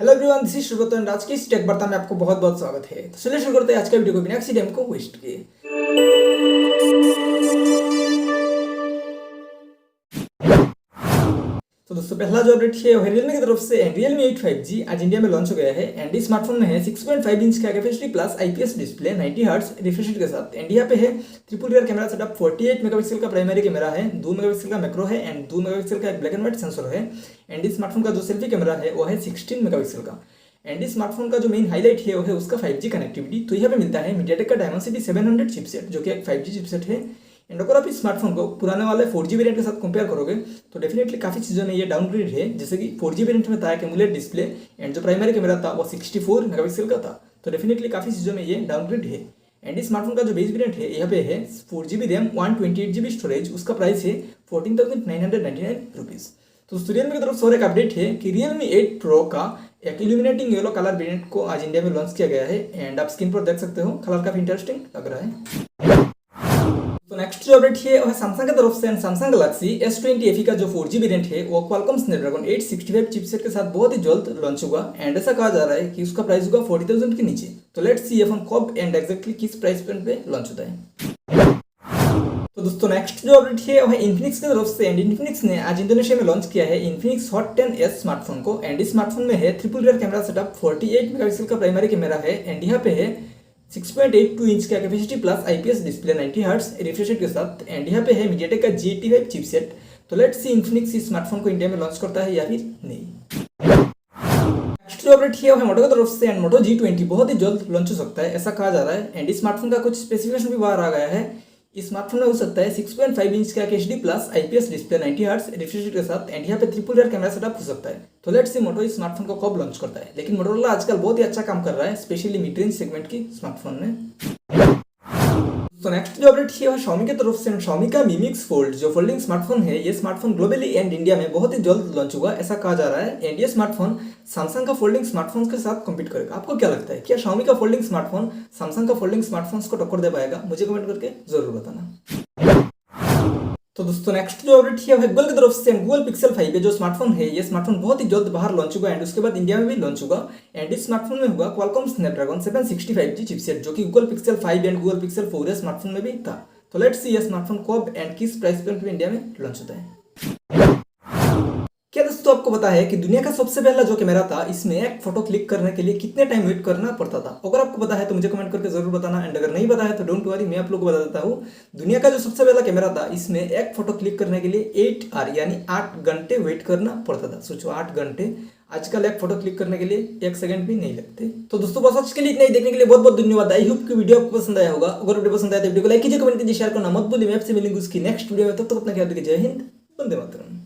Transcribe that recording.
Hello everyone, this is Subrata and आज की इस टेक वार्ता में आपको बहुत बहुत स्वागत है। तो चलिए शुरू करते हैं आज का वीडियो को बिना किसी टाइम को वेस्ट किए। तो दोस्तों पहला जो अपडेट है वो है Realme की तरफ से। Realme 8 5G आज इंडिया में लॉन्च हो गया है एंड इस स्मार्टफोन में है 6.5 इंच का capacity plus IPS display 90 hertz refresh rate के साथ एंड यहाँ पे है triple rear camera setup 48 megapixel का प्राइमरी कैमरा है, 2 मेगापिक्सल का मैक्रो है एंड 2 मेगापिक्सल का एक ब्लैक एंड व्हाइट सेंसर है एंड इस स्मार्टफोन का जो सेल्फी कैमरा है वो है 16 मेगापिक्सल का एंड इस स्मार्टफोन का जो मेन हाईलाइट है वो है उसका 5G कनेक्टिविटी। तो यहाँ पे मिलता है मीडियाटेक का डायमेंसिटी 700 चिपसेट जो कि एक 5G चिपसेट है एंड अगर आप इस स्मार्टफोन को पुराने वाले 4G वेरिएंट के साथ कंपेयर करोगे तो डेफिनेटली काफ़ी चीज़ों में ये डाउनग्रेड है। जैसे कि 4G वेरिएंट में था एक एमुलेट डिस्प्ले एंड जो प्राइमरी कैमरा था वो 64 मेगापिक्सल का था, तो डेफिनेटली काफ़ी चीज़ों में ये डाउनग्रेड है। एंड इस स्मार्टफोन का जो बेस वेरिएंट है यहाँ पे है 4GB रैम 128GB स्टोरेज, उसका प्राइस है 14,999 रुपीज़। तो Realme की तरफ से और एक अपडेट है कि Realme 8 Pro का एक इल्यूमिनेटिंग येलो कलर वेरिएंट को आज इंडिया में लॉन्च किया गया है एंड आप स्क्रीन पर देख सकते हो, कलर काफ़ी इंटरेस्टिंग लग रहा है। तो नेक्स्ट जो अपडेट है वो है सैमसंग की तरफ से and Samsung Galaxy S20 FE का जो 4G वेरिएंट है वो क्वालकॉम स्नैपड्रैगन 865 चिपसेट के साथ बहुत ही जल्द लॉन्च होगा एंड ऐसा कहा जा रहा है कि उसका प्राइस होगा 40,000 के नीचे। तो लेट्स सी फोन कब एंड एग्जैक्टली किस प्राइस पॉइंट पे लॉन्च होता है। तो दोस्तों नेक्स्ट जो अपडेट है वो है इन्फिनिक्स की तरफ से एंड इन्फिनिक्स ने आज इंडोनेशिया में लॉन्च किया है इन्फिनिक्स हॉट 10S स्मार्टफोन को एंड इस स्मार्टफोन में है triple rear camera setup 48 megapixel का प्राइमरी कैमरा है एंड यहाँ पे है 6.82 इंच का capacity plus IPS display 90 hertz refresh rate के साथ एंड यहाँ पे है मीडियाटेक का G85 चिपसेट। तो लेट्स सी इन्फिनिक्स इस स्मार्टफोन को इंडिया में लॉन्च करता है या फिर नहीं। नेक्स्ट जो अपडेट है वो है मोटो की तरफ से एंड मोटो G20 बहुत ही जल्द लॉन्च हो सकता है ऐसा कहा जा रहा है एंड इस स्मार्टफोन का कुछ स्पेसिफिकेशन भी बाहर आ गया है। इस स्मार्टफोन में हो सकता है 6.5 इंच का HD plus IPS display 90 hertz refresh rate के साथ एंड यहाँ पे ट्रिपल रियर कैमरा सेटअप हो सकता है। तो लेट्स सी मोटो इस स्मार्टफोन को कब लॉन्च करता है, लेकिन मोटोरोला आजकल बहुत ही अच्छा काम कर रहा है स्पेशली मिड रेंज सेगमेंट की स्मार्टफोन में। तो नेक्स्ट जो अपडेट है वो Xiaomi की तरफ से Xiaomi का Mi Mix Fold जो फोल्डिंग स्मार्टफोन है ये स्मार्टफोन ग्लोबली एंड इंडिया में बहुत ही जल्द लॉन्च होगा ऐसा कहा जा रहा है एंड ये स्मार्टफोन सैमसंग का फोल्डिंग स्मार्टफोन के साथ कम्पीट करेगा। आपको क्या लगता है, क्या Xiaomi का फोल्डिंग स्मार्टफोन सैमसंग का फोल्डिंग स्मार्टफोन्स को टक्कर दे पाएगा? मुझे कमेंट करके जरूर बताना। तो दोस्तों नेक्स्ट जो अपडेट है वो गूगल की तरफ से गूगल पिक्सल 5 जो स्मार्टफोन है ये स्मार्टफोन बहुत ही जल्द बाहर लॉन्च होगा एंड उसके बाद इंडिया में भी लॉन्च होगा एंड इस स्मार्टफोन में होगा क्वालकॉम स्नैपड्रैगन 765G चिपसेट जो कि Google pixel 5 and Google pixel 4 smartphone में भी था। तो लेट्स सी ये स्मार्टफोन कब एंड किस प्राइस पॉइंट पे इंडिया में लॉन्च होता है। क्या दोस्तों आपको पता है कि दुनिया का सबसे पहला जो कैमरा था इसमें एक फोटो क्लिक करने के लिए कितने टाइम वेट करना पड़ता था? अगर आपको पता है तो मुझे कमेंट करके जरूर बताना एंड अगर नहीं पता है तो डोंट वरी, मैं आप लोगों को बता देता हूँ। दुनिया का जो सबसे पहला कैमरा था इसमें एक फोटो क्लिक करने के लिए 8 आवर यानी 8 घंटे वेट करना पड़ता था। सोचो 8 घंटे, आजकल एक फोटो क्लिक करने के लिए 1 सेकंड भी नहीं लगते। तो दोस्तों बस आज के लिए इतना ही, देखने के लिए बहुत बहुत धन्यवाद। आई होप कि वीडियो आपको पसंद आया होगा। अगर वीडियो पसंद आया तो वीडियो को लाइक कीजिए, कमेंट कीजिए, शेयर करना मत भूलिए। मैं आपसे मिलेंगे उसकी नेक्स्ट वीडियो में, तब तक अपना ख्याल रखिए। जय हिंद, वंदे मातरम।